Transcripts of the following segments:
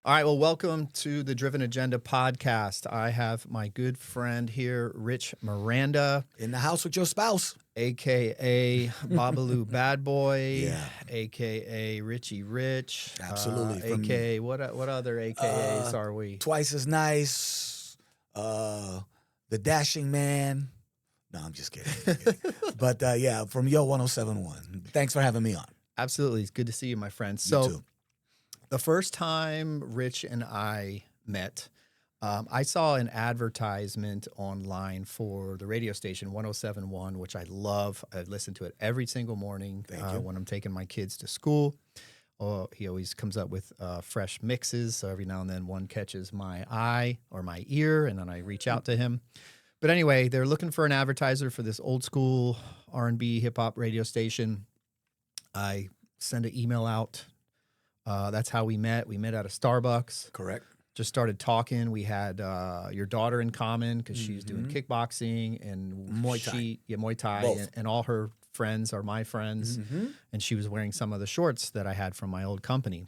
All right, well, welcome to the Driven Agenda podcast. I have my good friend here, Rich Miranda, In the house with your spouse. a.k.a. Babalu Bad Boy, Yeah. a.k.a. Richie Rich, Absolutely. a.k.a. What other a.k.a.s are we? Twice as nice. The dashing man. No, I'm just kidding. But yeah, from YO107.1. Thanks for having me on. Absolutely. It's good to see you, my friend. You So too. the first time Rich and I met, I saw an advertisement online for the radio station 107.1, which I love. I listen to it every single morning Thank you. when I'm taking my kids to school. Oh, he always comes up with fresh mixes, so every now and then one catches my eye or my ear, and then I reach out to him. But anyway, they're looking for an advertiser for this old school R&B hip hop radio station. I send an email out. That's how we met. We met at a Starbucks. Correct. Just started talking. We had your daughter in common because she's doing kickboxing and Muay Thai. Muay Thai, Both. and all her friends are my friends. And she was wearing some of the shorts that I had from my old company.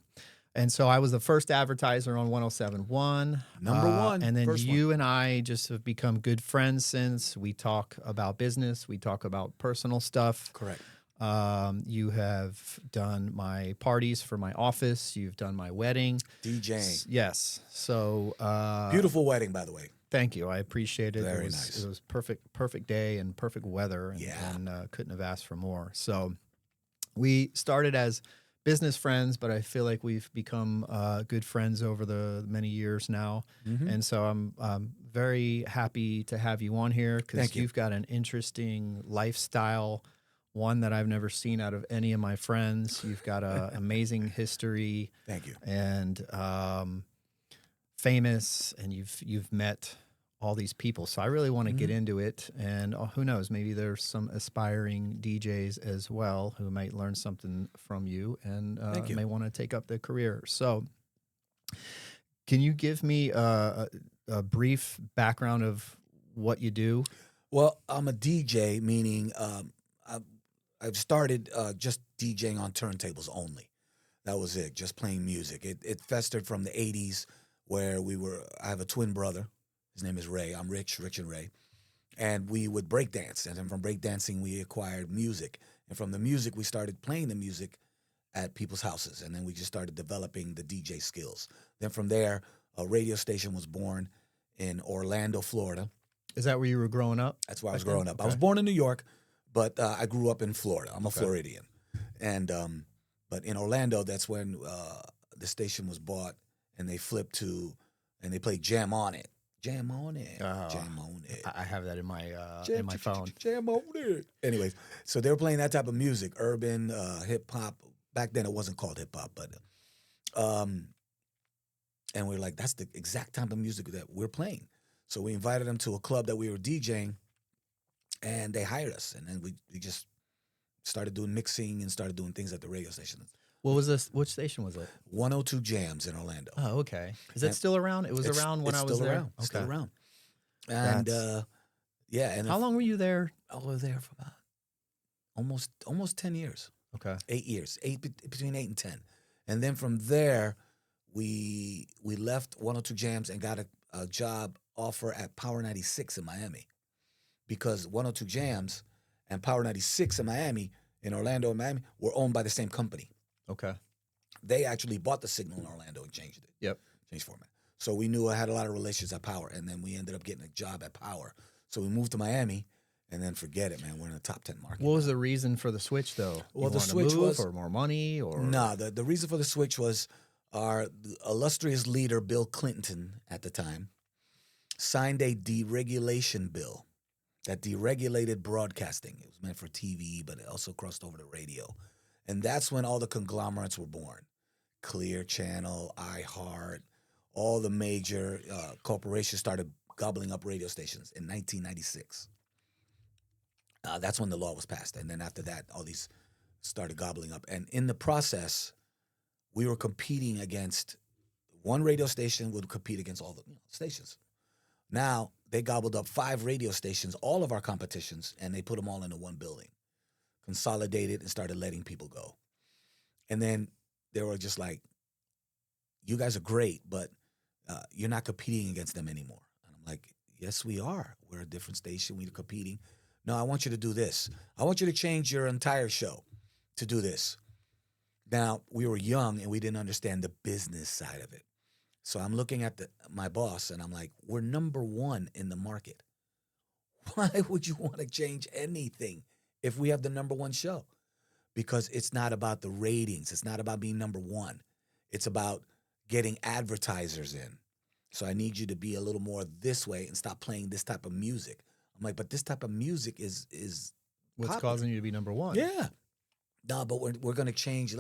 And so I was the first advertiser on 107.1. Number one. And then First you and I just have become good friends since. We talk about business. We talk about personal stuff. Correct. You have done my parties for my office. You've done my wedding. DJing. Yes. So Beautiful wedding, by the way. thank you. I appreciate it. Very it was, nice. It was perfect day and perfect weather, and, Yeah. and couldn't have asked for more. So we started as business friends, but I feel like we've become good friends over the many years now. And so I'm very happy to have you on here because Thank you. you've got an interesting lifestyle, one that I've never seen out of any of my friends. You've got an amazing history Thank you. and famous, and you've met all these people. So I really want to get into it. And who knows, maybe there's some aspiring DJs as well who might learn something from you and Thank you. may want to take up the career. So can you give me a brief background of what you do? Well, I'm a DJ, meaning I've started just DJing on turntables only. That was it, just playing music. It festered from the 80s where I have a twin brother. His name is Ray. I'm Rich and Ray. And we would break dance. And then from break dancing, we acquired music. And from the music, we started playing the music at people's houses. And then we just started developing the DJ skills. Then from there, a radio station was born in Orlando, Florida. Is that where you were growing up? That's where I was Back then? growing up. I Okay. was born in New York, but I grew up in Florida. I'm a Floridian. And but in Orlando, that's when the station was bought, and they flipped to, and they played Jam On It. Jam on it. Jam on it. I have that in my phone. Jam on it. Anyways, so they were playing that type of music, urban, hip hop. Back then, it wasn't called hip hop, but and we are like, that's the exact type of music that we're playing. So we invited them to a club that we were DJing, and they hired us, and then we just started doing mixing and started doing things at the radio station. What was this? Which station was it? 102 Jams in Orlando. Oh, okay. Is that still around? It was around when I was still there. around. It's still Okay. around. And That's- yeah, and How long were you there? I was there for about almost 10 years. Okay. 8 years, between 8 and 10. And then from there, we left 102 Jams and got a job offer at Power 96 in Miami, because 102 Jams and Power 96 in Miami, in Orlando and Miami, were owned by the same company. Okay. They actually bought the signal in Orlando and changed it. Yep. Changed format. So we knew I had a lot of relations at Power, and then we ended up getting a job at Power. So we moved to Miami, and then forget it, man. We're in the top 10 market. What was the reason for the switch, though? Well, You the wanted switch to move was- or more money, or No, the reason for the switch was our illustrious leader, Bill Clinton, at the time, signed a deregulation bill that deregulated broadcasting. It was meant for TV, but it also crossed over to radio. And that's when all the conglomerates were born. Clear Channel, iHeart, all the major corporations started gobbling up radio stations in 1996. That's when the law was passed. And then after that, all these started gobbling up. And in the process, we were competing against one radio station would compete against all the stations. Now, they gobbled up 5 radio stations, all of our competitions, and they put them all into one building, consolidated, and started letting people go. And then they were just like, you guys are great, but you're not competing against them anymore. And I'm like, yes, we are. We're a different station. We're competing. No, I want you to do this. I want you to change your entire show to do this. Now, we were young and we didn't understand the business side of it. So I'm looking at my boss and I'm like, we're number one in the market. Why would you want to change anything if we have the number one show? Because it's not about the ratings. It's not about being number one. It's about getting advertisers in. So I need you to be a little more this way and stop playing this type of music. I'm like, but this type of music is What's popular. causing you to be number one? Yeah. No, but we're going to change.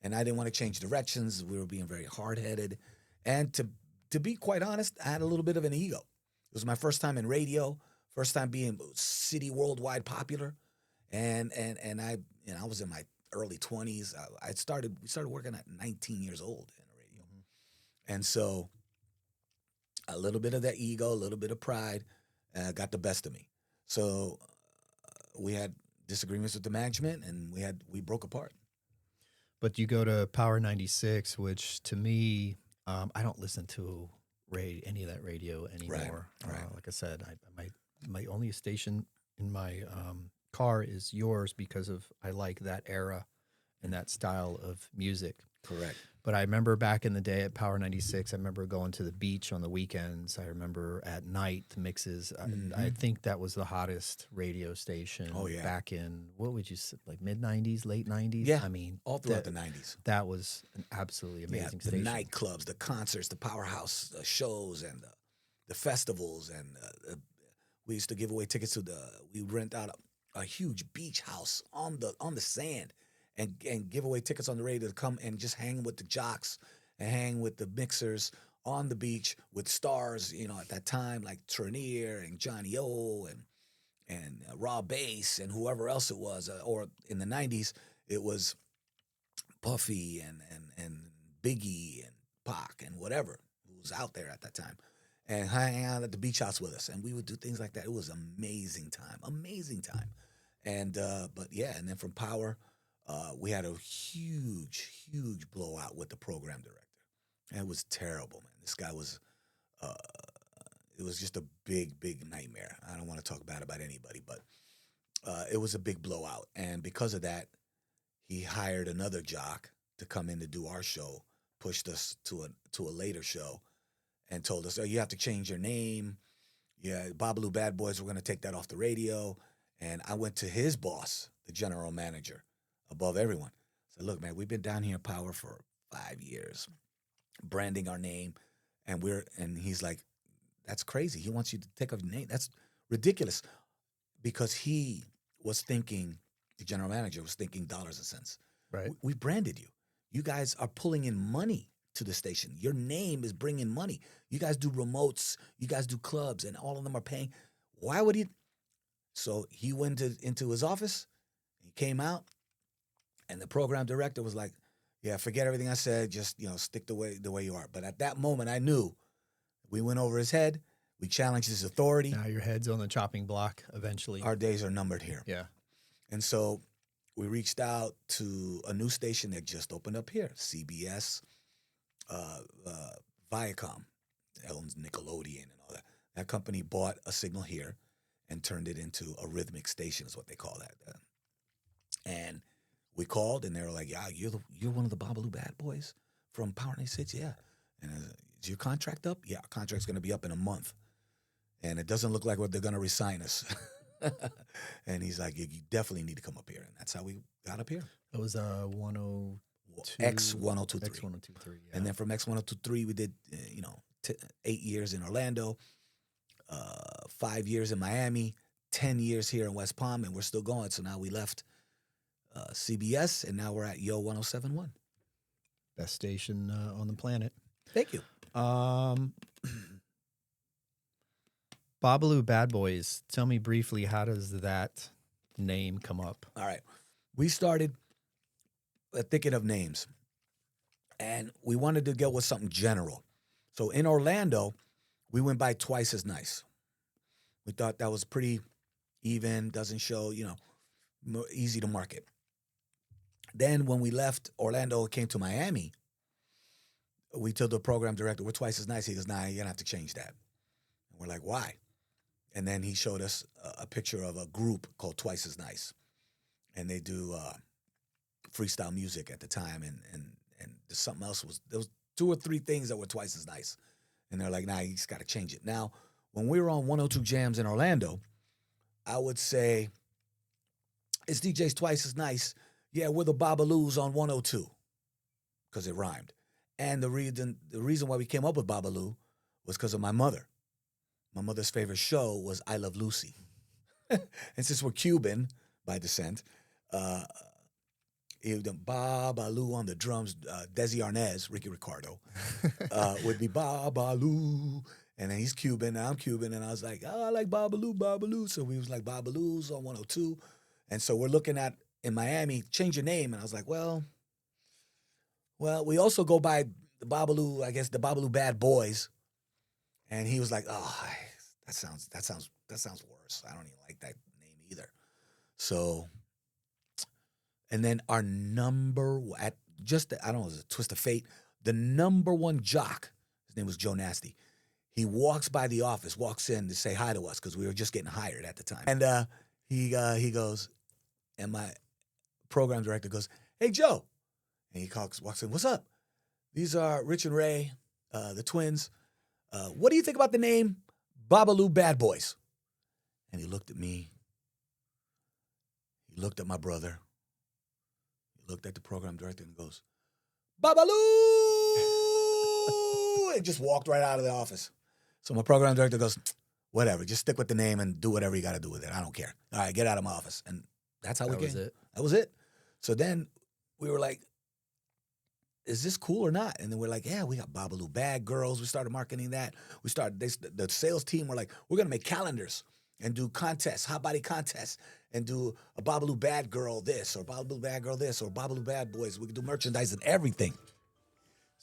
And I didn't want to change directions. We were being very hard-headed. And to be quite honest, I had a little bit of an ego. It was my first time in radio, first time being city worldwide popular. And I was in my early 20s. We started working at 19 years old in the radio. And so a little bit of that ego, a little bit of pride got the best of me. So we had disagreements with the management and we broke apart. But you go to Power 96, which to me, I don't listen to any of that radio anymore. Right. Like I said, my only station in my car is yours because I like that era and that style of music. Correct. But I remember back in the day at Power 96, I remember going to the beach on the weekends. I remember at night the mixes. I think that was the hottest radio station back in, what would you say, like mid-90s, late 90s? Yeah, I mean, all throughout the 90s. That was an absolutely amazing the station. Nightclubs, the concerts, the powerhouse shows, and the festivals. And we used to give away tickets to we rent out a huge beach house on the sand. And give away tickets on the radio to come and just hang with the jocks and hang with the mixers on the beach with stars, at that time, like Trenier and Johnny O and Raw Bass and whoever else it was. Or in the 90s, it was Puffy and Biggie and Pac and whatever who was out there at that time. And hang out at the beach house with us. And we would do things like that. It was amazing time. And, but yeah, and then from Power, we had a huge blowout with the program director. And it was terrible, man. This guy was, it was just a big nightmare. I don't want to talk bad about anybody, but it was a big blowout. And because of that, he hired another jock to come in to do our show, pushed us to a later show, and told us, oh, you have to change your name. Yeah, Babalu Bad Boys, we're going to take that off the radio. And I went to his boss, the general manager, above everyone. I said, look, man, we've been down here in Power for 5 years, branding our name, and he's like, that's crazy. He wants you to take off your name. That's ridiculous. Because he was thinking, the general manager was thinking dollars and cents. Right. We branded you. You guys are pulling in money to the station. Your name is bringing money. You guys do remotes. You guys do clubs, and all of them are paying. Why would he? So he went into his office. He came out. And the program director was like, yeah, forget everything I said. Just, stick the way you are. But at that moment, I knew we went over his head. We challenged his authority. Now your head's on the chopping block eventually. Our days are numbered here. Yeah. And so we reached out to a new station that just opened up here, CBS, Viacom, that owns Nickelodeon and all that. That company bought a signal here and turned it into a rhythmic station is what they call that. And we called, and they were like, yeah, you're one of the Babalu Bad Boys from Power 96? Yeah. And is your contract up? Yeah, our contract's going to be up in a month. And it doesn't look like they're going to resign us. And he's like, you definitely need to come up here. And that's how we got up here. It was 102. X1023. X1023, yeah. And then from X1023, we did, 8 years in Orlando, 5 years in Miami, 10 years here in West Palm, and we're still going. So now we left CBS, and now we're at YO107.1. Best station on the planet. Thank you. Babalu Bad Boys. Tell me briefly, how does that name come up? All right. We started thinking of names, and we wanted to go with something general. So in Orlando, we went by Twice as Nice. We thought that was pretty even, doesn't show, easy to market. Then when we left Orlando and came to Miami, we told the program director, we're twice as nice. He goes, nah, you're going to have to change that. And we're like, why? And then he showed us a picture of a group called Twice as Nice. And they do freestyle music at the time. And there's something else. There was 2 or 3 things that were twice as nice. And they're like, nah, you just got to change it. Now, when we were on 102 Jams in Orlando, I would say, it's DJ's Twice as Nice. Yeah, we're the Babalus on 102 because it rhymed. And the reason why we came up with Babalu was because of my mother. My mother's favorite show was I Love Lucy. And since we're Cuban by descent, Babalu on the drums, Desi Arnaz, Ricky Ricardo, would be Babalu. And then he's Cuban, and I'm Cuban, and I was like, oh, I like Babalu, Babalu. So we was like Babalus on 102. And so we're looking at, in Miami, change your name. And I was like, well, we also go by the Babalu, I guess the Babalu Bad Boys. And he was like, oh, that sounds worse. I don't even like that name either. So, and then our number, I don't know, it was a twist of fate. The number 1 jock, his name was Joe Nasty. He walks by the office, walks in to say hi to us because we were just getting hired at the time. And he goes, and my program director goes, hey, Joe. And he walks in, what's up? These are Rich and Ray, the twins. What do you think about the name Babalu Bad Boys? And he looked at me. He looked at my brother. He looked at the program director and goes, Babalu! And just walked right out of the office. So my program director goes, whatever, just stick with the name and do whatever you got to do with it. I don't care. All right, get out of my office. And that's how we came. That was it. So then we were like, is this cool or not? And then we're like, yeah, we got Babalu Bad Girls. We started marketing that. The sales team were like, we're going to make calendars and do contests, hot body contests, and do a Babalu Bad Girl this, or Babalu Bad Girl this, or Babalu Bad Boys. We could do merchandise and everything.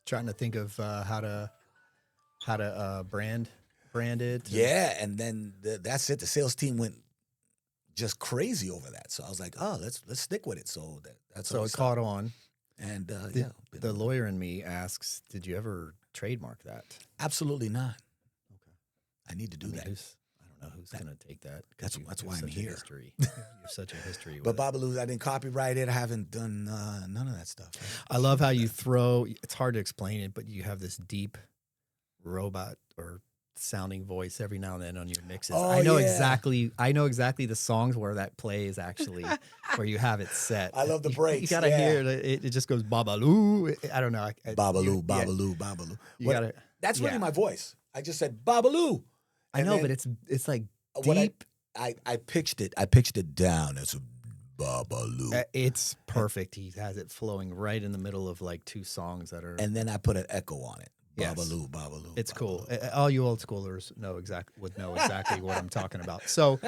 Trying to think of how to brand it. Yeah, and then that's it. The sales team went just crazy over that. So I was like, oh, let's stick with it. So that's it caught on. And the lawyer in me asks, did you ever trademark that? Absolutely not. Okay. I need to do that. I don't know who's going to take that. That's why I'm here. You have such a history with But Babalu, I didn't copyright it. I haven't done none of that stuff. I love how you throw, it's hard to explain it, but you have this deep robot or sounding voice every now and then on your mixes. Oh, I know exactly the songs where that plays actually, where you have it set. I love the breaks. You gotta hear it. It just goes Babalu. I don't know. Babalu. That's really my voice. I just said Babalu. I know, but it's like deep. I pitched it down as a Babalu. It's perfect. He has it flowing right in the middle of like 2 songs that are. And then I put an echo on it. Yes. Babalu. It's cool. All you old schoolers would know exactly what I'm talking about. So,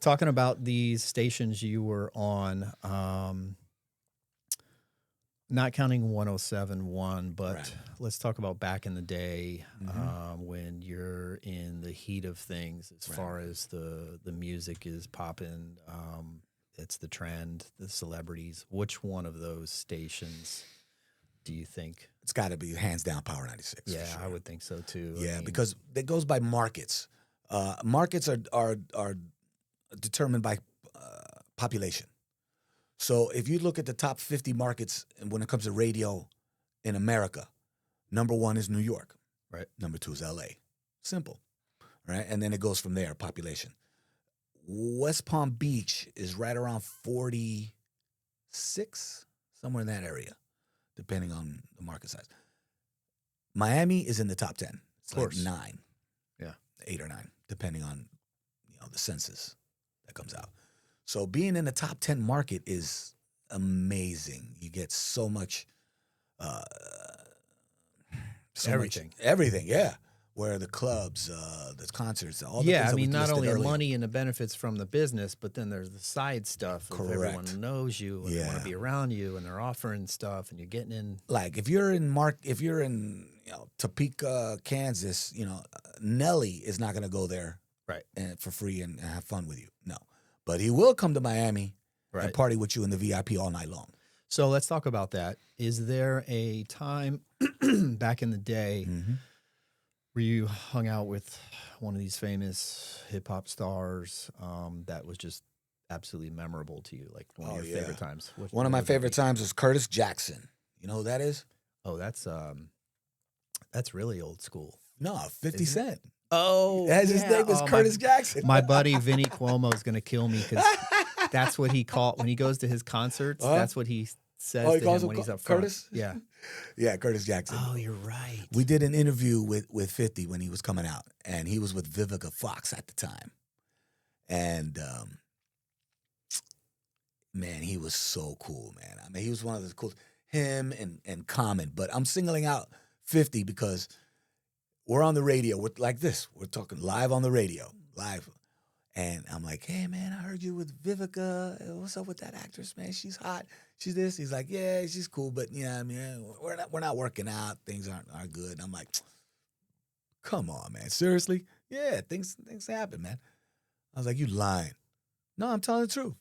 talking about these stations you were on, not counting 107.1, but right. Let's talk about back in the day when you're in the heat of things as far as the music is popping. It's the trend, the celebrities. Which one of those stations do you think? It's got to be hands down Power 96. Yeah, sure. I would think so too. Yeah, because it goes by markets. Markets are determined by population. So if you look at the top 50 markets when it comes to radio in America, number 1 is New York. Right. Number 2 is LA. Simple. Right? And then it goes from there, population. West Palm Beach is right around 46, somewhere in that area, depending on the market size. Miami is in the top 10. It's like 9. Yeah. 8 or 9, depending on the census that comes out. So being in the top 10 market is amazing. You get so much everything, yeah. Where the clubs, the concerts, all the things that we not only the earlier. money and the benefits from the business, but then there's the side stuff of Correct. everyone knows you and they want to be around you and they're offering stuff and you're getting in. Like if you're in Topeka, Kansas, Nelly is not going to go there right for free and have fun with you. No, but he will come to Miami and party with you in the VIP all night long. So let's talk about that. Is there a time back in the day Mm-hmm. where you hung out with one of these famous hip hop stars that was just absolutely memorable to you? Like one of Oh, your yeah. favorite times? One of What my would that favorite be? times was Curtis Jackson. You know who that is? Oh, that's really old school. No, 50 Isn't it? Cent. Oh, His yeah. name is Oh, Curtis Jackson. my buddy Vinny Cuomo is going to kill me because that's what he called when he goes to his concerts. Uh-huh. That's what he says Oh, he to calls him him when he's up front. Curtis? Yeah. Yeah, Curtis Jackson. Oh, you're right. We did an interview with 50 when he was coming out, and he was with Vivica Fox at the time. And man, he was so cool, man. I mean, he was one of the cool. Him and Common, but I'm singling out 50 because we're on the radio. We're like this. We're talking live on the radio, live. And I'm like, hey, man, I heard you with Vivica. What's up with that actress, man? She's hot. She's this. He's like, yeah, she's cool, but yeah, I mean, we're not working out. Things aren't good. And I'm like, come on, man. Seriously? Yeah, things happen, man. I was like, you lying. No, I'm telling the truth.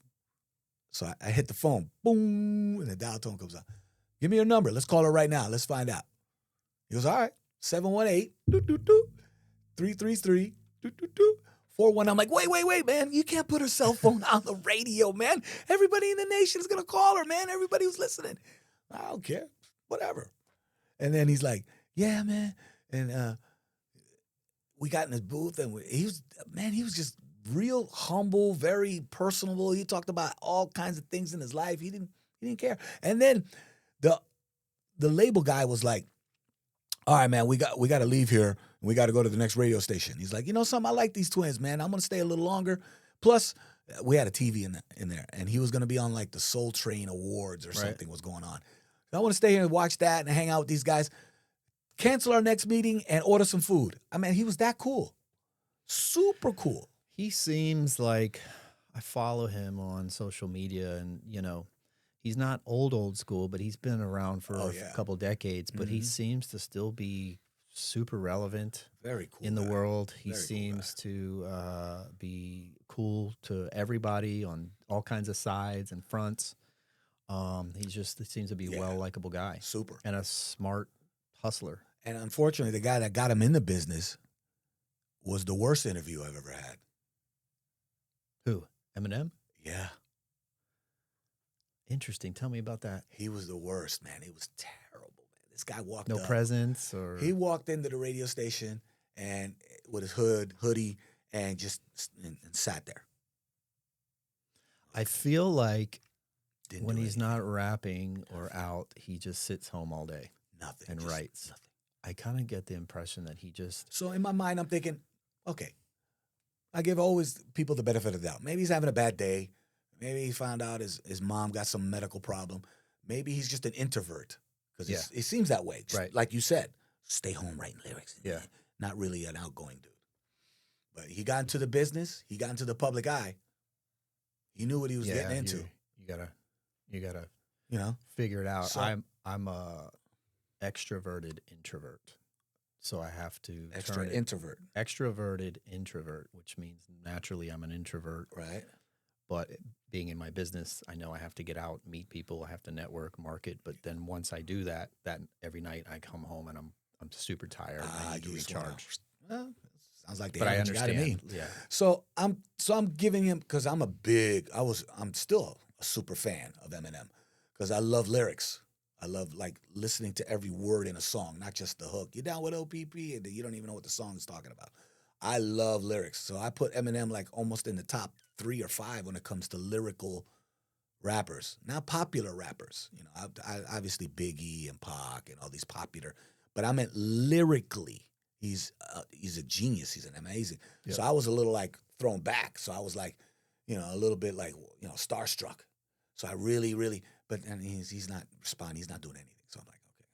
So I hit the phone. Boom. And the dial tone comes up. Give me your number. Let's call her right now. Let's find out. He goes, all right. 718-333-41. I'm like, wait, man. You can't put her cell phone on the radio, man. Everybody in the nation is going to call her, man. Everybody who's listening. I don't care. Whatever. And then he's like, yeah, man. And we got in his booth, and he was just real humble, very personable. He talked about all kinds of things in his life. He didn't care. And then the label guy was like, all right, man, we got to leave here. We got to go to the next radio station. He's like, you know something? I like these twins, man. I'm going to stay a little longer. Plus, we had a TV in there, and he was going to be on like the Soul Train Awards or something was going on. So I want to stay here and watch that and hang out with these guys. Cancel our next meeting and order some food. I mean, he was that cool. Super cool. He seems like I follow him on social media, and he's not old school, but he's been around for a couple decades. But he seems to still be super relevant. Very cool in the guy. world. He Very cool seems to be cool to everybody on all kinds of sides and fronts. He seems to be a likable guy. Super. And a smart hustler. And unfortunately, the guy that got him in the business was the worst interview I've ever had. Who? Eminem? Yeah. Interesting. Tell me about that. He was the worst, man. He was terrible, man. This guy walked No up. presence or He walked into the radio station and with his hoodie, and just and sat there. I feel like Didn't when do he's anything. not rapping or out, he just sits home all day Nothing. and just writes. Nothing. I kind of get the impression that he just So in my mind, I'm thinking, okay, I give always people the benefit of the doubt. Maybe he's having a bad day. Maybe he found out his mom got some medical problem. Maybe he's just an introvert because it seems that way. Just Right. like you said, stay home writing lyrics. Yeah. Not really an outgoing dude. But he got into the business. He got into the public eye. He knew what he was getting into. You gotta You know? figure it out. So- I'm a extroverted introvert, so I have to Extra turn it introvert. extroverted introvert, which means naturally I'm an introvert. Right. But being in my business, I know I have to get out, meet people, I have to network, market. But then once I do that every night I come home and I'm super tired. And I need to you just wanna- recharge. Well, sounds like the But I average guy to me. understand. Yeah. So I'm giving him because I'm still a super fan of Eminem because I love lyrics. I love like listening to every word in a song, not just the hook. You're down with OPP and you don't even know what the song is talking about. I love lyrics. So I put Eminem like almost in the top 3 or 5 when it comes to lyrical rappers. Not popular rappers. You know, I obviously Biggie and Pac and all these popular, but I meant lyrically. He's a genius. He's an amazing. Yep. So I was a little like thrown back. So I was like, a little bit like, starstruck. So I really, but and he's not responding. He's not doing anything. So I'm like, okay,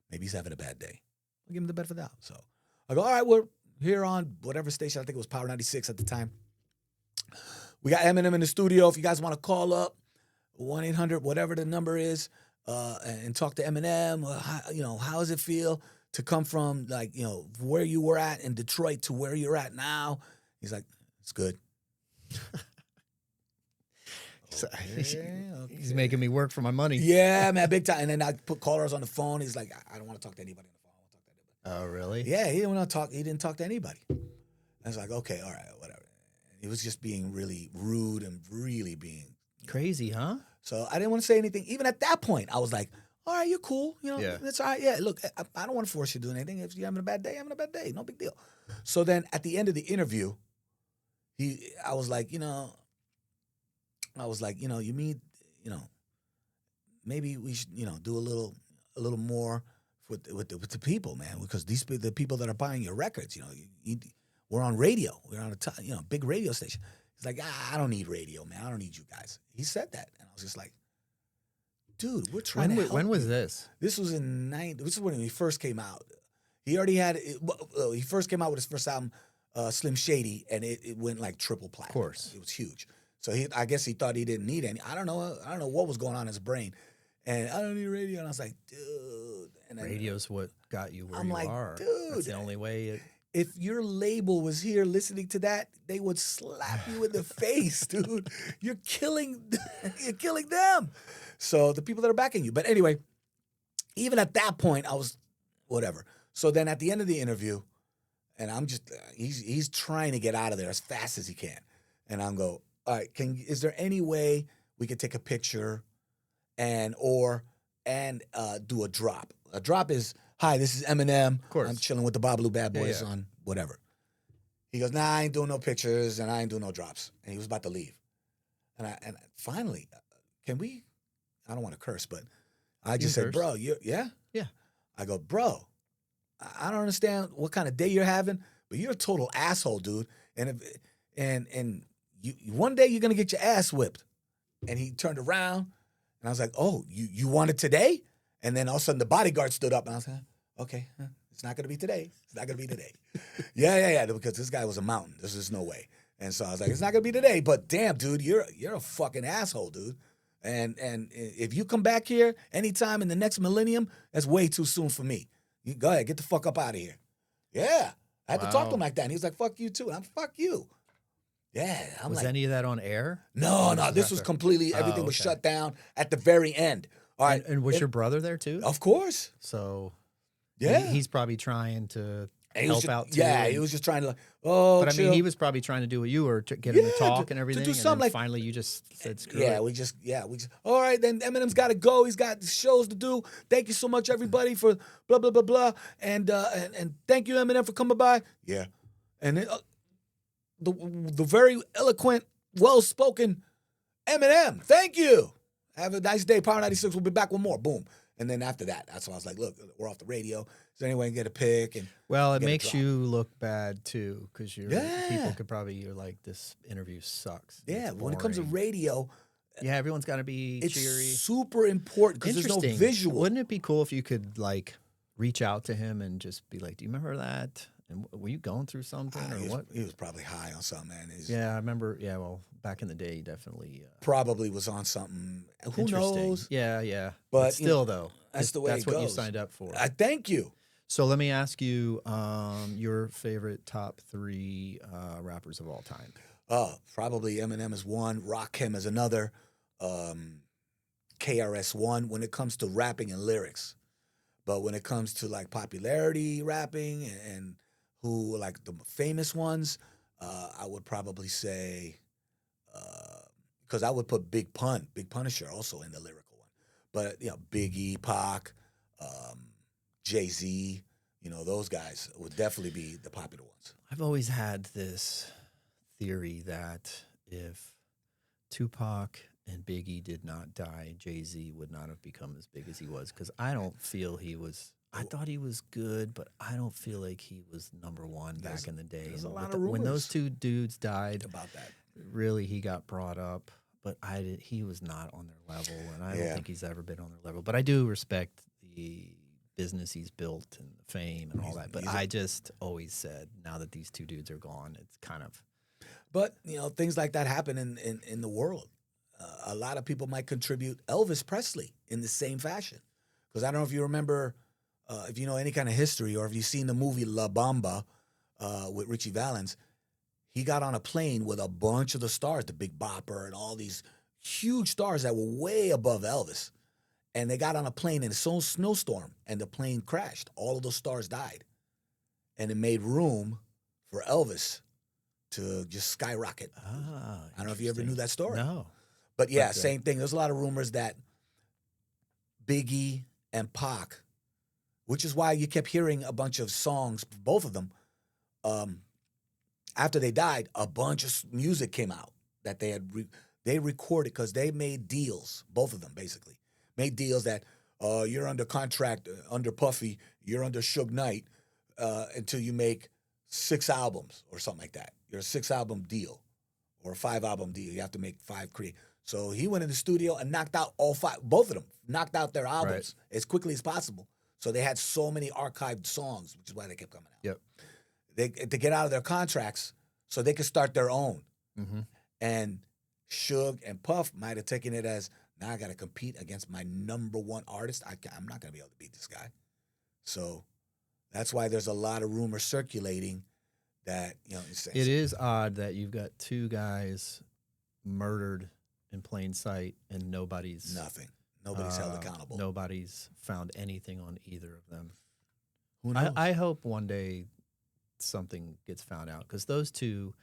maybe he's having a bad day. I'll give him the benefit of the doubt. So I go, all right, we're here on whatever station. I think it was Power 96 at the time. We got Eminem in the studio. If you guys want to call up, 1-800, whatever the number is, and talk to Eminem. How does it feel to come from where you were at in Detroit to where you're at now? He's like, it's good. Okay. He's making me work for my money. Yeah, man, big time. And then I put callers on the phone. He's like, I don't want to talk to anybody on the phone. I want to talk to anybody. Oh, really? Yeah, he didn't want to talk. He didn't talk to anybody. I was like, okay, all right, whatever. He was just being really rude and really being Crazy, huh? So I didn't want to say anything. Even at that point, I was like, all right, you're cool. You know, Yeah. that's all right. Yeah, look, I don't want to force you to do anything. If you're having a bad day, having a bad day. No big deal. So then at the end of the interview, I was like, you know, you mean, you know, maybe we should, you know, do a little more with the people, man, because the people that are buying your records, you know, we're on radio. We're on a big radio station. He's like, I don't need radio, man. I don't need you guys. He said that, and I was just like, dude, we're trying to help When was you. this? This was this is when he first came out. He already had he first came out with his first album, Slim Shady, and it went like triple platinum. Of course. It was huge. So I guess he thought he didn't need any. I don't know what was going on in his brain. And I don't need radio. And I was like, dude. And then, Radio's what got you where I'm you like, are. dude. That's the only way. If your label was here listening to that, they would slap you in the face, dude. You're killing them. So the people that are backing you. But anyway, even at that point, I was whatever. So then at the end of the interview, and I'm just he's trying to get out of there as fast as he can, and I'm go, all right, is there any way we could take a picture and do a drop? A drop is, hi, this is Eminem. Of course. I'm chilling with the Babalu Bad Boys Yeah. on whatever. He goes, nah, I ain't doing no pictures and I ain't doing no drops. And he was about to leave. And finally, can we? I don't want to curse, but I just said, curse. bro, yeah? Yeah. I go, bro, I don't understand what kind of day you're having, but you're a total asshole, dude. And you one day you're gonna get your ass whipped. And he turned around, and I was like, oh, you want it today? And then all of a sudden the bodyguard stood up, and I was like, okay, it's not gonna be today. It's not gonna be today. yeah, because this guy was a mountain. There's just no way. And so I was like, it's not gonna be today. But damn, dude, you're a fucking asshole, dude. And if you come back here anytime in the next millennium, that's way too soon for me. You go ahead, get the fuck up out of here. Yeah. I had to talk to him like that. And he was like, fuck you too. And I'm fuck you. Yeah. Was like, any of that on air? no, this was completely, everything was shut down at the very end. All right. And was your brother there too? Of course. So Yeah. he's probably trying to And he was help just- out too. Yeah, he was just trying to like, oh, But I chill. mean, he was probably trying to do what you were to get him to Yeah, talk to- and to everything. do and something then like- finally you just said screw Yeah, it. we just, all right, then Eminem's got to go. He's got shows to do. Thank you so much, everybody, for blah, blah, blah, blah. And thank you, Eminem, for coming by. Yeah. And then, the very eloquent, well-spoken Eminem, thank you. Have a nice day. Power 96 will be back with more. Boom. And then after that, that's when I was like, look, we're off the radio. Is there any way I can get a pick? And Well, it get a makes drop. you look bad too, because people Yeah. could probably, you're like, this interview sucks. yeah, It's when it comes to boring. radio, Yeah, everyone's got to be it's cheery. super important because there's no Interesting. visual. Wouldn't it be cool if you could like reach out to him and just be like, "Do you remember that? And were you going through something or what?" He was probably high on something, man. Yeah, I remember. Yeah, well, back in the day, definitely. Probably was on something. Who Interesting. knows? Yeah. But, you still, though, that's the way that's it what you goes. signed up for. I thank you. So let me ask you, your favorite top 3 rappers of all time. Probably Eminem is one, Rakim is another, KRS one when it comes to rapping and lyrics. But when it comes to like popularity rapping and who like the famous ones, I would probably say, because I would put Big Punisher also in the lyrical one. But Biggie, Pac, Jay-Z, those guys would definitely be the popular ones. I've always had this theory that if Tupac and Biggie did not die, Jay-Z would not have become as big as he was. Because I don't feel he was. I thought he was good, but I don't feel like he was number one back in the day. there's And a lot with of when rumors those two dudes died, about that. really he got brought up, but he was not on their level, and I don't Yeah. think he's ever been on their level. But I do respect the business he's built and the fame and all that. But I just always said, now that these two dudes are gone, it's kind of. But things like that happen in the world. A lot of people might contribute Elvis Presley in the same fashion, because I don't know if you remember, if you know any kind of history, or if you've seen the movie La Bamba with Richie Valens. He got on a plane with a bunch of the stars, the Big Bopper and all these huge stars that were way above Elvis. And they got on a plane in a snowstorm, and the plane crashed. All of those stars died. And it made room for Elvis to just skyrocket. Ah, I don't know if you ever knew that story. No. But yeah, same thing. There's a lot of rumors that Biggie and Pac, which is why you kept hearing a bunch of songs, both of them, after they died, a bunch of music came out that they had they recorded because they made deals, both of them basically. Made deals that you're under contract, under Puffy, you're under Suge Knight until you make 6 albums or something like that. You're a 6-album deal or a 5-album deal. You have to make 5 create. So he went in the studio and knocked out all 5, both of them, knocked out their albums as quickly as possible. So they had so many archived songs, which is why they kept coming out. Yep. To get out of their contracts so they could start their own. Mm-hmm. And Suge and Puff might have taken it as, now I got to compete against my number one artist. I'm not going to be able to beat this guy. So that's why there's a lot of rumors circulating that, it is odd that you've got 2 guys murdered in plain sight and nobody's held accountable. Nobody's found anything on either of them. Who knows? I hope one day something gets found out, because those 2,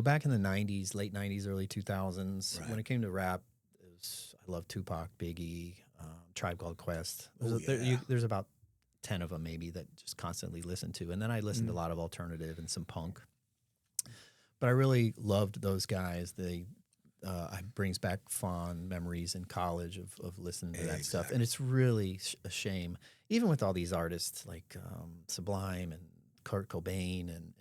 back in the 90s, late 90s, early 2000s, when it came to rap, I love Tupac, Biggie, Tribe Called Quest. There's about 10 of them maybe that just constantly listen to. And then I listened to a lot of alternative and some punk. But I really loved those guys. It brings back fond memories in college of listening to that stuff. And it's really a shame, even with all these artists like Sublime and Kurt Cobain, and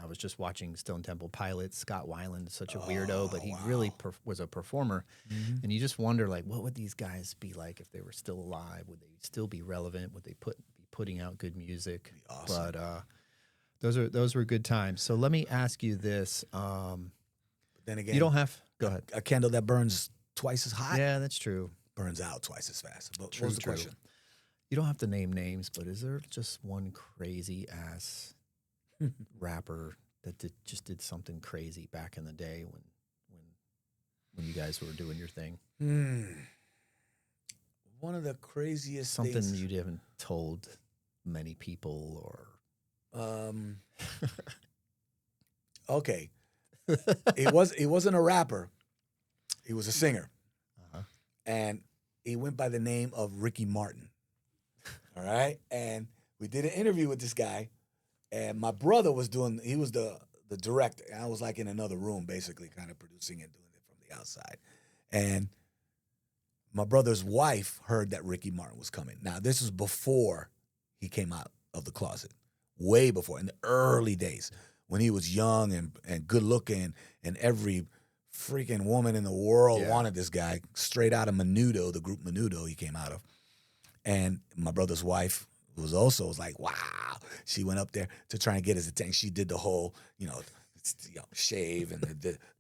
I was just watching Stone Temple Pilots. Scott Weiland, such a weirdo, but he really was a performer. Mm-hmm. And you just wonder, like, what would these guys be like if they were still alive? Would they still be relevant? Would they be putting out good music? Awesome. But those were good times. So let me ask you this. But then again, you don't have. Go ahead. A candle that burns twice as hot. Yeah, that's true. Burns out twice as fast. But True, what was the question? You don't have to name names, but is there just one crazy ass rapper that did something crazy back in the day when you guys were doing your thing? One of the craziest something things. you haven't told many people, or okay. He wasn't a rapper. He was a singer. Uh-huh. And he went by the name of Ricky Martin. All right? And we did an interview with this guy, and my brother was he was the director. And I was like in another room, basically kind of producing and doing it from the outside. And my brother's wife heard that Ricky Martin was coming. Now, this was before he came out of the closet, way before, in the early days, when he was young and good looking, and every freaking woman in the world wanted this guy, straight out of Menudo, the group Menudo he came out of. And my brother's wife was like, wow. She went up there to try and get his attention. She did the whole, shave and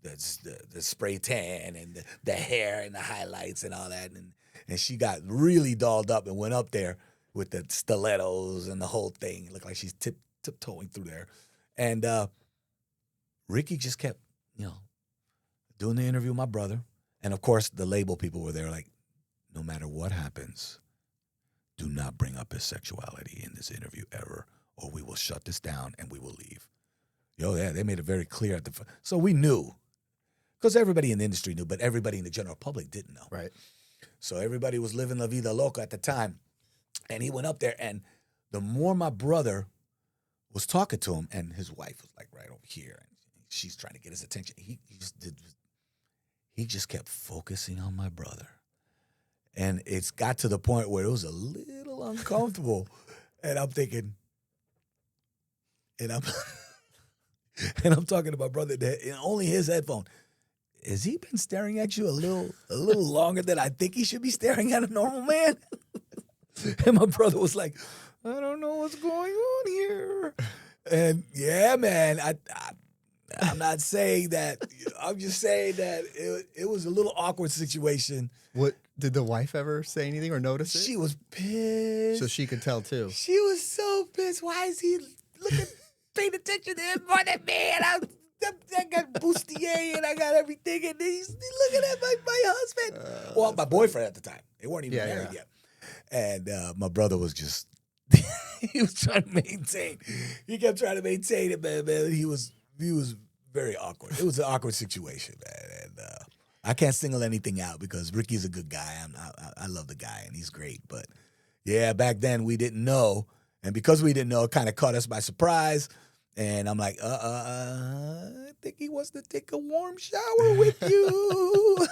the spray tan and the hair and the highlights and all that. And she got really dolled up and went up there with the stilettos and the whole thing. It looked like she's tiptoeing through there. And Ricky just kept, doing the interview with my brother. And, of course, the label people were there like, no matter what happens, do not bring up his sexuality in this interview ever, or we will shut this down and we will leave. They made it very clear. So we knew, because everybody in the industry knew, but everybody in the general public didn't know. Right. So everybody was living la vida loca at the time. And he went up there, and the more my brother was talking to him, and his wife was like right over here, and she's trying to get his attention. He just kept focusing on my brother. And it's got to the point where it was a little uncomfortable. And I'm thinking, and I'm talking to my brother in only his headphone. Has he been staring at you a little longer than I think he should be staring at a normal man? And my brother was like, I don't know what's going on here. And yeah, man, I'm not saying that. I'm just saying that it was a little awkward situation. What did the wife ever say anything or notice it? She was pissed. So she could tell too. She was so pissed. Why is he paying attention to him more than me? And I got boosty yay, and I got everything, and he's looking at my husband. Well, my boyfriend at the time. They weren't even married yet. And my brother was just, he was trying to maintain. He kept trying to maintain it, man. He was very awkward. It was an awkward situation, man. And I can't single anything out because Ricky's a good guy. I love the guy, and he's great. But yeah, back then we didn't know. And because we didn't know, it kind of caught us by surprise. And I'm like, I think he wants to take a warm shower with you.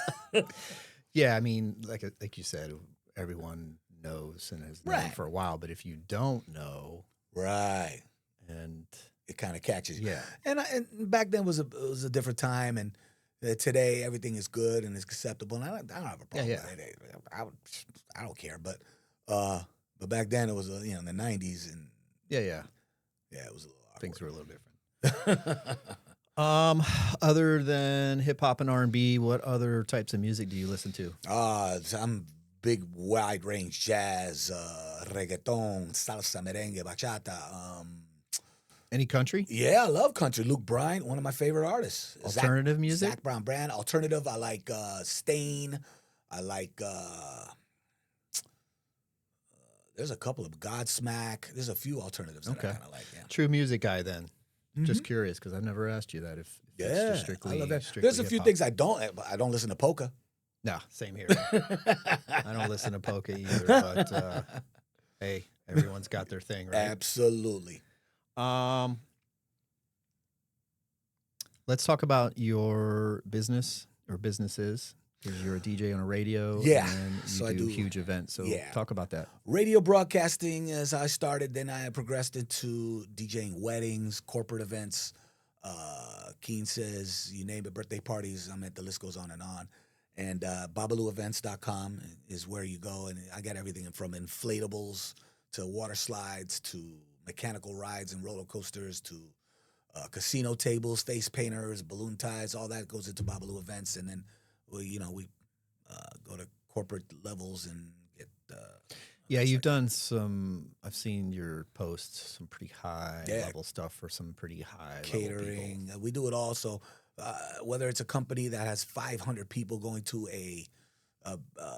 Yeah, I mean, like you said, everyone knows and has known for a while. But if you don't know, right, and it kind of catches you. Yeah, and back then was a different time, and today everything is good and it's acceptable. And I don't have a problem with it. I don't care, but back then it was in the 90s, and it was a little awkward. Things were a little different. Other than hip hop and R&B, what other types of music do you listen to? I'm big wide range: jazz, reggaeton, salsa, merengue, bachata. Any country? Yeah, I love country. Luke Bryan, one of my favorite artists. Alternative music? Zach Brown Brand. Alternative, I like Stain. I like, there's a couple of Godsmack. There's a few alternatives that I kind of like, yeah. True music guy then. Just curious, because I've never asked you that. If it's just strictly, I love that. Strictly There's a few hip-hop. things I don't listen to polka. No, same here. I don't listen to polka either, but hey, everyone's got their thing, right? Absolutely. Let's talk about your business or businesses, because you're a DJ on a radio. Yeah. And you do huge events. So talk about that. Radio broadcasting, as I started, then I progressed into DJing weddings, corporate events, quinces, you name it, birthday parties. The list goes on. And BabaluEvents.com is where you go. And I got everything from inflatables to water slides to mechanical rides and roller coasters to casino tables, face painters, balloon ties, all that goes into Babalu Events. And then, we go to corporate levels and get... you've done some... I've seen your posts, some pretty high-level stuff for some pretty high catering. We do it all. So whether it's a company that has 500 people going to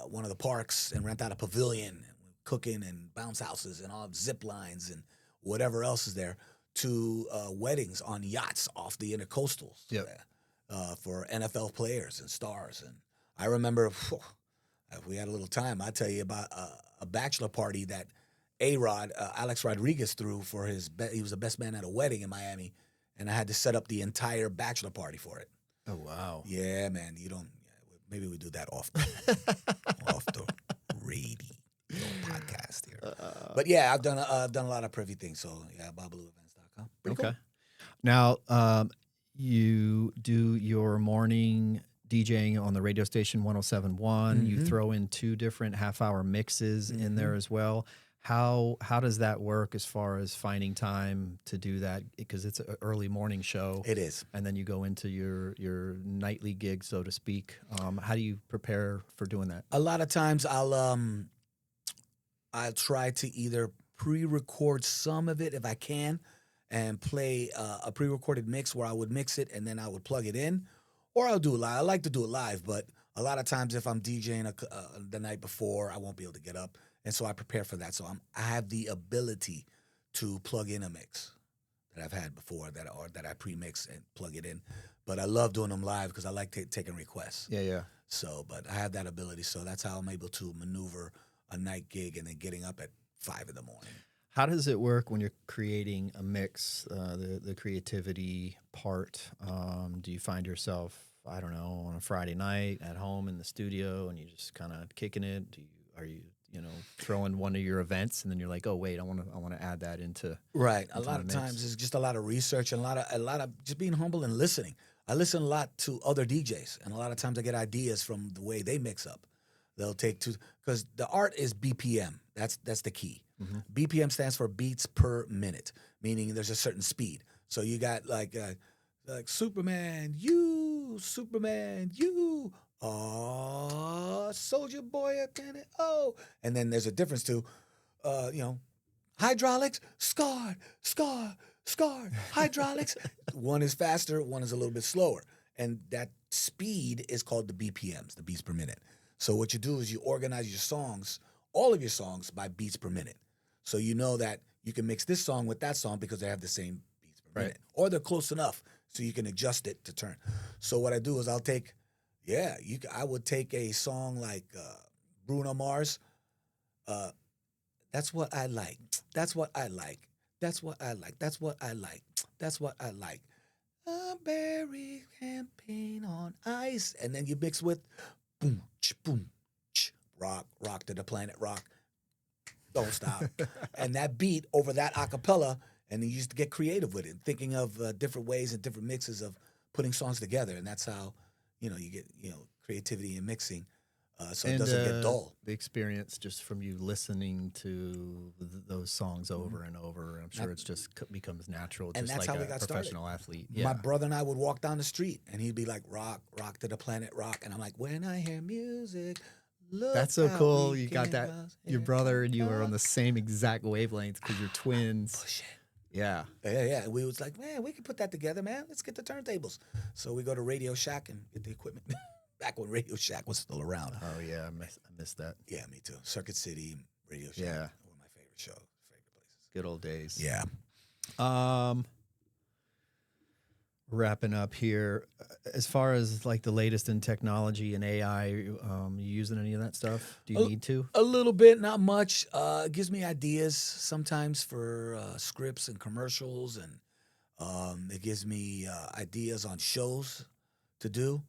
one of the parks and rent out a pavilion, cooking and bounce houses and all zip lines and whatever else is there, to weddings on yachts off the intercoastals for NFL players and stars. And I remember, if we had a little time, I'd tell you about a bachelor party that A-Rod, Alex Rodriguez, threw for he was the best man at a wedding in Miami, and I had to set up the entire bachelor party for it. Oh, wow. Yeah, man. Maybe we do that off the radio podcast here. But yeah, I've done a lot of privy things. So yeah, BabaluEvents.com. Pretty cool. Now, you do your morning DJing on the radio station 107.1. You throw in 2 different half-hour mixes in there as well. How does that work as far as finding time to do that? Because it's an early morning show. It is. And then you go into your nightly gig, so to speak. How do you prepare for doing that? A lot of times I'll try to either pre-record some of it if I can and play a pre-recorded mix where I would mix it and then I would plug it in, or I'll do it live. I like to do it live, but a lot of times if I'm DJing the night before, I won't be able to get up, and so I prepare for that. So I have the ability to plug in a mix that I've had before that I pre-mix and plug it in. But I love doing them live because I like taking requests. Yeah. So, but I have that ability, so that's how I'm able to maneuver a night gig and then getting up at 5 in the morning. How does it work when you're creating a mix, the creativity part? Do you find yourself, I don't know, on a Friday night at home in the studio and you just kind of kicking it? Are you throwing one of your events and then you're like, oh wait, I want to add that into right. A lot of times it's just a lot of research and a lot of just being humble and listening. I listen a lot to other DJs, and a lot of times I get ideas from the way they mix up. They'll take because the art is BPM. That's the key. BPM stands for beats per minute, meaning there's a certain speed. So you got like Superman, you, Soldier Boy, oh, and then there's a difference to, hydraulics, scarred, hydraulics. One is faster, one is a little bit slower. and that speed is called the BPMs, the beats per minute. So what you do is you organize your songs, all of your songs, by beats per minute. So you know that you can mix this song with that song because they have the same beats per minute, or they're close enough so you can adjust it to turn. So what I do is I'll take, I would take a song like Bruno Mars. That's what I like. That's what I like. That's what I like. That's what I like. That's what I like. A berry campaign on ice. And then you mix with boom, rock to the planet, rock. Don't stop. And that beat over that acapella, and you used to get creative with it, thinking of different ways and different mixes of putting songs together. And that's how, you get, creativity in mixing. So it doesn't get dull. The experience just from you listening to those songs over and over, I'm sure it's just becomes natural, just that's like how we a got professional started. athlete. Yeah. My brother and I would walk down the street, and he'd be like, rock to the planet, rock. And I'm like, when I hear music, look. That's so how cool. we You got can that. rise Your and brother and you come are on down. the same exact wavelength because you're twins. Push it. Yeah. Yeah. We was like, man, we can put that together, man. Let's get the turntables. So we go to Radio Shack and get the equipment. Back when Radio Shack was still around. Oh yeah, I missed that. Yeah, me too. Circuit City, Radio Shack. Yeah. One of my favorite places. Good old days. Yeah. Wrapping up here, as far as like the latest in technology and AI, you using any of that stuff? Do you need to? A little bit, not much. It gives me ideas sometimes for scripts and commercials, and it gives me ideas on shows to do.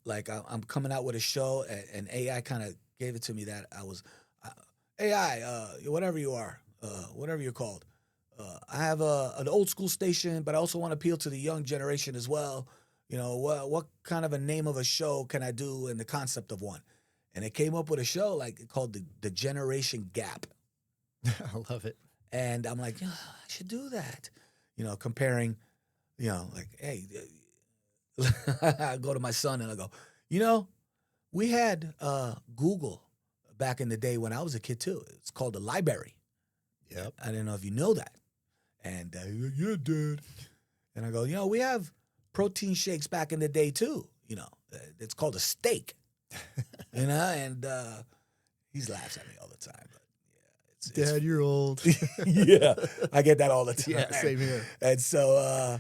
Like I'm coming out with a show, and AI kind of gave it to me that I was AI, whatever you are, whatever you're called. I have an old school station, but I also want to appeal to the young generation as well. What kind of a name of a show can I do, and the concept of one? And it came up with a show called the Generation Gap. I love it. And I'm like, I should do that. Comparing, like, hey, I go to my son and I go, we had Google back in the day when I was a kid too. It's called the library. Yep. I didn't know if you know that. And he's like, yeah, Dad. And I go, we have protein shakes back in the day too. It's called a steak. And he laughs at me all the time. But yeah, Dad, you're old. yeah, I get that all the time. Yeah, same here. And so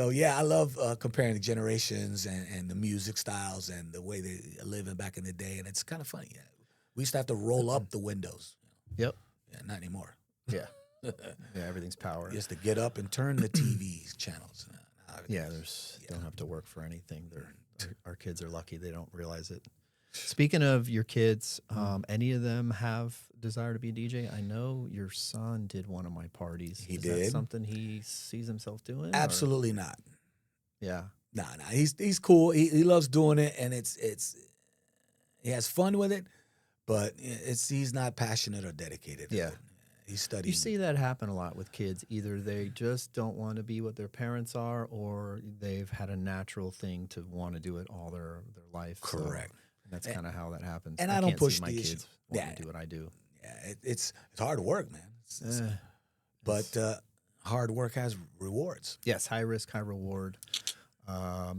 yeah, I love comparing the generations and the music styles and the way they live back in the day. And it's kind of funny. Yeah. We used to have to roll up the windows. Yep. Yeah, not anymore. Yeah. Yeah, everything's power. You used to get up and turn the TV channels. Yeah, don't have to work for anything. Our kids are lucky; they don't realize it. Speaking of your kids, any of them have desire to be a DJ? I know your son did one of my parties. He Is did. that something he sees himself doing? Absolutely not. Yeah. Nah. He's cool. He loves doing it, and it's he has fun with it, but he's not passionate or dedicated. Yeah. He's studying. You see that happen a lot with kids. Either they just don't want to be what their parents are, or they've had a natural thing to want to do it all their life. Correct. So that's kind of how that happens. And I don't can't push see my the kids issue. wanting to do what I do. Yeah, it's hard work, man. But hard work has rewards. Yes, high risk, high reward.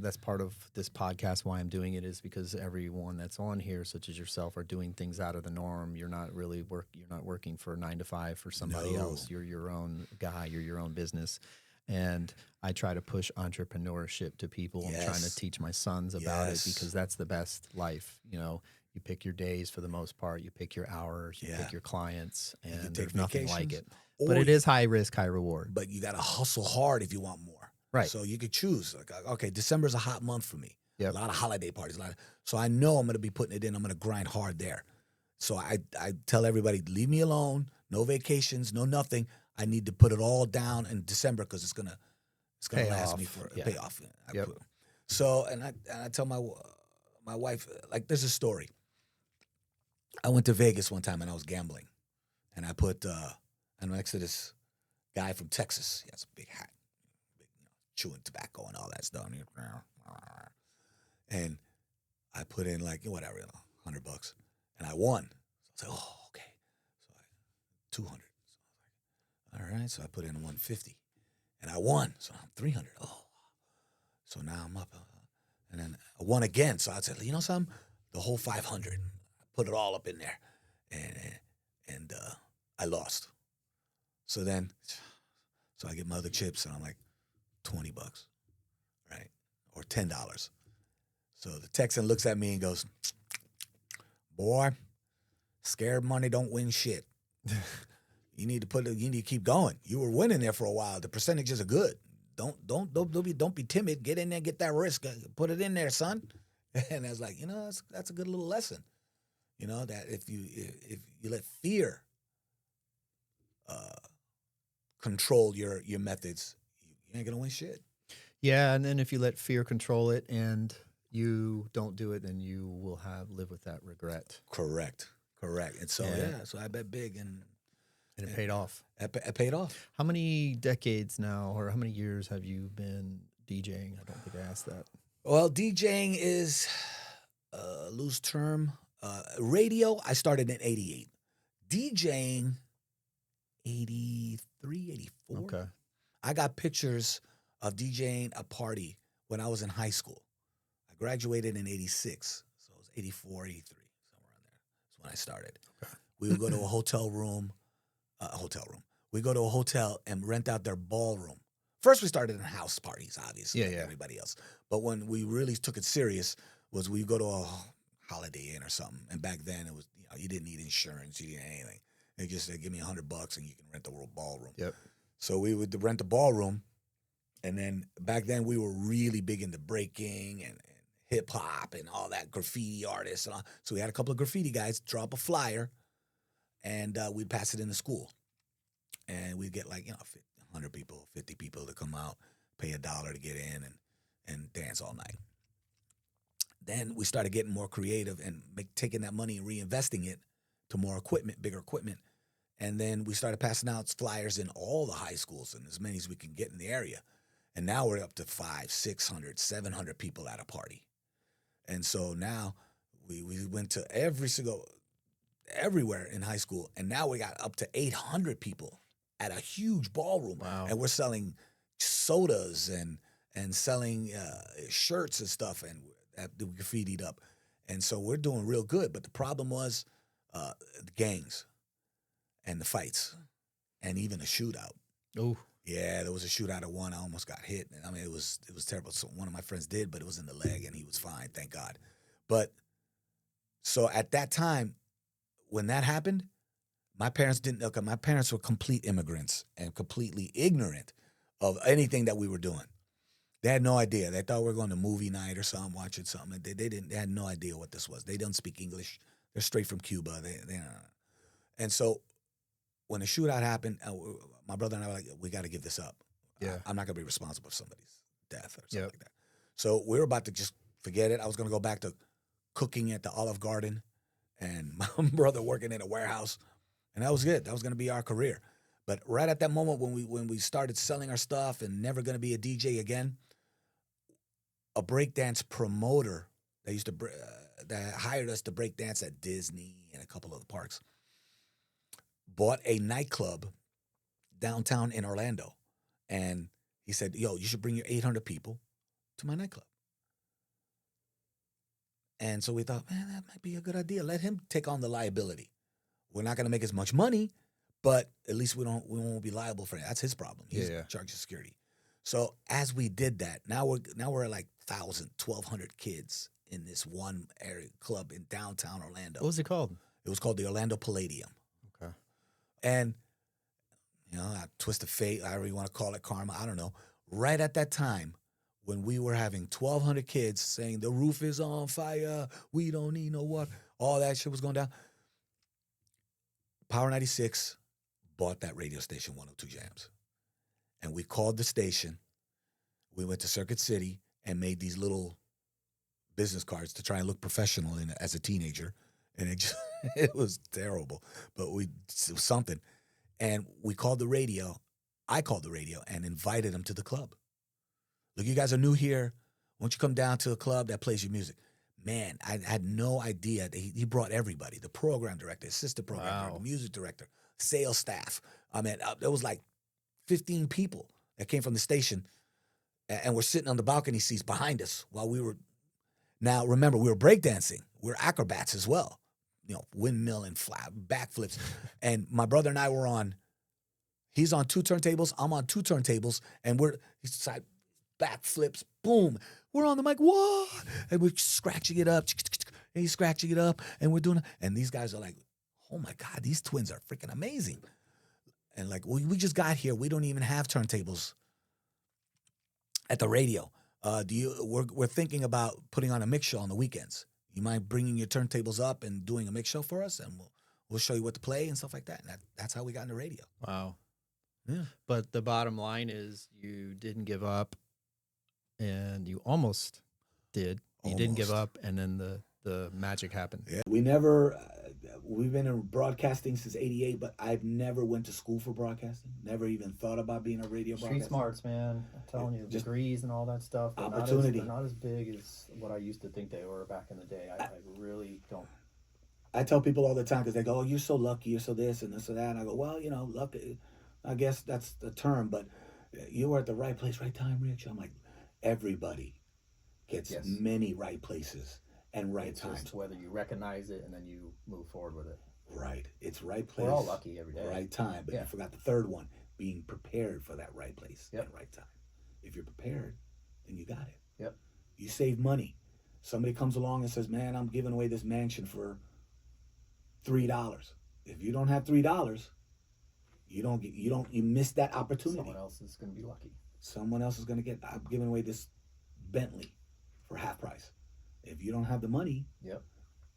That's part of this podcast. Why I'm doing it is because everyone that's on here, such as yourself, are doing things out of the norm. You're not really You're not working for 9 to 5 for somebody else. You're your own guy. You're your own business. And I try to push entrepreneurship to people. Yes. I'm trying to teach my sons about it because that's the best life. You pick your days for the most part. You pick your hours. You pick your clients, and there's nothing like it. But it is high risk, high reward. But you got to hustle hard if you want more. Right. So you could choose. Like, okay, December's a hot month for me. Yep. A lot of holiday parties. So I know I'm going to be putting it in. I'm going to grind hard there. So I tell everybody, leave me alone. No vacations, no nothing. I need to put it all down in December because it's gonna last me for a payoff. Yep. So and I tell my wife, like, there's a story. I went to Vegas one time and I was gambling, and I put I'm next to this guy from Texas. He has a big hat, chewing tobacco and all that stuff. And I put in like whatever, $100, and I won. So I was like, oh, okay. So 200. So I was like, all right. So I put in 150, and I won. So I'm 300. Oh, So now I'm up, and then I won again. So I said, you know something, the whole 500, I put it all up in there, and I lost. So then, so I get my other chips, and I'm like, $20, right, or $10. So the Texan looks at me and goes, boy, scared money don't win shit. You need to keep going. You were winning there for a while. The percentages are good. Don't be timid. Get in there, get that risk. Put it in there, son. And I was like, that's a good little lesson. That if you let fear control your methods, you ain't gonna win shit. Yeah, and then if you let fear control it and you don't do it, then you will live with that regret. Correct. And so so I bet big and it paid off. It paid off. How many decades now, or how many years have you been DJing? I don't think I asked that. Well, DJing is a loose term. Radio, I started in 88. DJing, 83, 84. Okay. I got pictures of DJing a party when I was in high school. I graduated in 86, so it was 84, 83, somewhere around there. That's when I started. Okay. We would go to a hotel room. We go to a hotel and rent out their ballroom. First, we started in house parties, obviously, like everybody else. But when we really took it serious was we go to a Holiday Inn or something. And back then, it was you didn't need insurance, you didn't need anything. They just said, give me $100 and you can rent the whole ballroom. Yep. So we would rent the ballroom. And then back then, we were really big into breaking and hip hop and all that, graffiti artists. And all. So we had a couple of graffiti guys draw up a flyer, and we'd pass it in the school. And we'd get 100 people, 50 people to come out, pay $1 to get in and dance all night. Then we started getting more creative and taking that money and reinvesting it to more equipment, bigger equipment. And then we started passing out flyers in all the high schools and as many as we can get in the area. And now we're up to 500, 600, 700 people at a party. And so now we went to everywhere in high school. And now we got up to 800 people at a huge ballroom. Wow. And we're selling sodas and selling shirts and stuff and we graffitied up. And so we're doing real good. But the problem was the gangs and the fights and even a shootout. Oh. Yeah, there was a shootout at one. I almost got hit. I mean, it was terrible. So one of my friends did, but it was in the leg and he was fine, thank God. But so at that time, when that happened, my parents didn't know. My parents were complete immigrants and completely ignorant of anything that we were doing. They had no idea. They thought we were going to movie night or something, watching something. They had no idea what this was. They don't speak English. They're straight from Cuba. They don't know. And so when the shootout happened, my brother and I were like, we got to give this up. Yeah. I'm not going to be responsible for somebody's death or something like that. So we were about to just forget it. I was going to go back to cooking at the Olive Garden and my brother working in a warehouse. And that was it. That was going to be our career. But right at that moment when we started selling our stuff and never going to be a DJ again, a breakdance promoter that hired us to breakdance at Disney and a couple of the parks bought a nightclub downtown in Orlando. And he said, yo, you should bring your 800 people to my nightclub. And so we thought, man, that might be a good idea. Let him take on the liability. We're not going to make as much money, but at least we won't be liable for it. That's his problem. He's in charge of security. So as we did that, now we're at like 1,000, 1,200 kids in this one area club in downtown Orlando. What was it called? It was called the Orlando Palladium. Okay. And a twist of fate, however you want to call it, karma, I don't know. Right at that time, when we were having 1,200 kids saying the roof is on fire, we don't need no water, all that shit was going down. Power 96 bought that radio station, 102 Jams. And we called the station. We went to Circuit City and made these little business cards to try and look professional as a teenager. And it was terrible, but it was something. And we called the radio. I called the radio and invited them to the club. Look, you guys are new here. Why don't you come down to a club that plays your music? Man, I had no idea that he brought everybody, the program director, assistant program director, the music director, sales staff. I mean, there was like 15 people that came from the station and we're sitting on the balcony seats behind us while we were. Now remember, we were breakdancing. We're acrobats as well. Windmill and backflips. And my brother and I were on. He's on 2 turntables. I'm on 2 turntables, and he's side backflips. Boom. We're on the mic. Whoa! And we're scratching it up. And he's scratching it up, and we're doing it. And these guys are like, "Oh my God, these twins are freaking amazing!" And like, we just got here. We don't even have turntables at the radio. We're thinking about putting on a mix show on the weekends. You mind bringing your turntables up and doing a mix show for us, and we'll show you what to play and stuff like that. And that's how we got into radio. Wow. Yeah. But the bottom line is you didn't give up, and you almost did. You didn't give up, and then the magic happened. Yeah. We never. We've been in broadcasting since '88, but I've never went to school for broadcasting. Never even thought about being a radio broadcaster. Street smarts, man. I'm telling you, Just degrees and all that stuff. Opportunity. They're not as big as what I used to think they were back in the day. I really don't. I tell people all the time because they go, "Oh, you're so lucky, you're so this and this and that." And I go, "Well, luck. I guess that's the term, but you were at the right place, right time, Rich." I'm like, everybody gets many right places and right times. Just whether you recognize it and then you move forward with it. Right. It's right place. We're all lucky every day. Right time. But you forgot the third one, being prepared for that right place and right time. If you're prepared, then you got it. Yep. You save money. Somebody comes along and says, "Man, I'm giving away this mansion for $3." If you don't have $3, you miss that opportunity. Someone else is going to be lucky. Someone else is going to get. I'm giving away this Bentley for half price. If you don't have the money,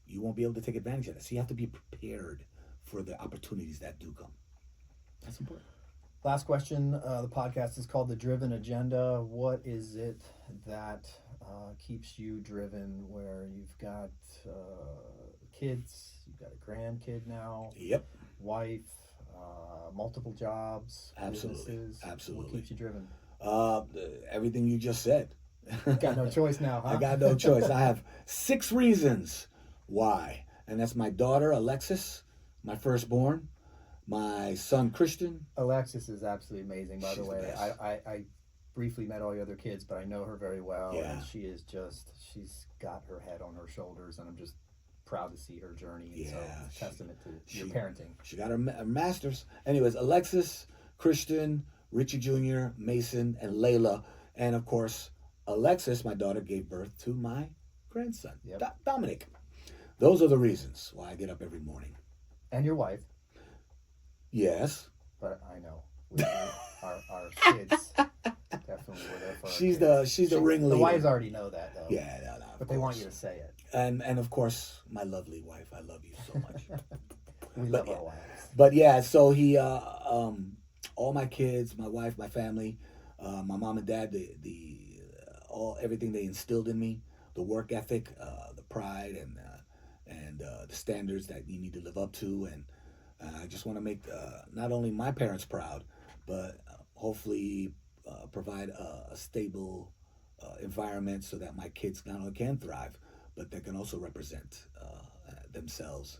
you won't be able to take advantage of it. So you have to be prepared for the opportunities that do come. That's important. Last question. The podcast is called The Driven Agenda. What is it that keeps you driven, where you've got kids, you've got a grandkid now, wife, multiple jobs, businesses? Absolutely. What keeps you driven? Everything you just said. Got no choice now, huh? I got no choice. I have 6 reasons why. And that's my daughter, Alexis, my firstborn, my son, Christian. Alexis is absolutely amazing, by the way. The I briefly met all the other kids, but I know her very well. Yeah. And she's got her head on her shoulders, and I'm just proud to see her journey. And so it's a testament to your parenting. She got her master's. Anyways, Alexis, Christian, Richie Jr., Mason, and Layla. And of course, Alexis, my daughter, gave birth to my grandson, Dominic. Those are the reasons why I get up every morning. And your wife. Yes. But I know. Our kids definitely were there for us. She's the ringleader. The wives already know that, though. Yeah, no, but they want you to say it. And of course, my lovely wife. I love you so much. We love our wives. But yeah, so he, all my kids, my wife, my family, my mom and dad, everything they instilled in me, the work ethic, the pride, and the standards that you need to live up to, and I just want to make not only my parents proud, but hopefully provide a stable environment so that my kids not only can thrive, but they can also represent themselves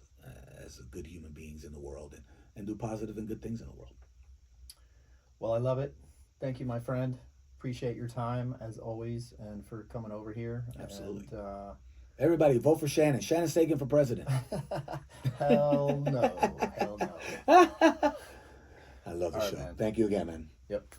as good human beings in the world and do positive and good things in the world. Well, I love it. Thank you, my friend. Appreciate your time as always, and for coming over here. Absolutely. And, everybody, vote for Shannon. Shannon Sagan for president. Hell no. Hell no. I love the show. Man. Thank you again, man. Yep.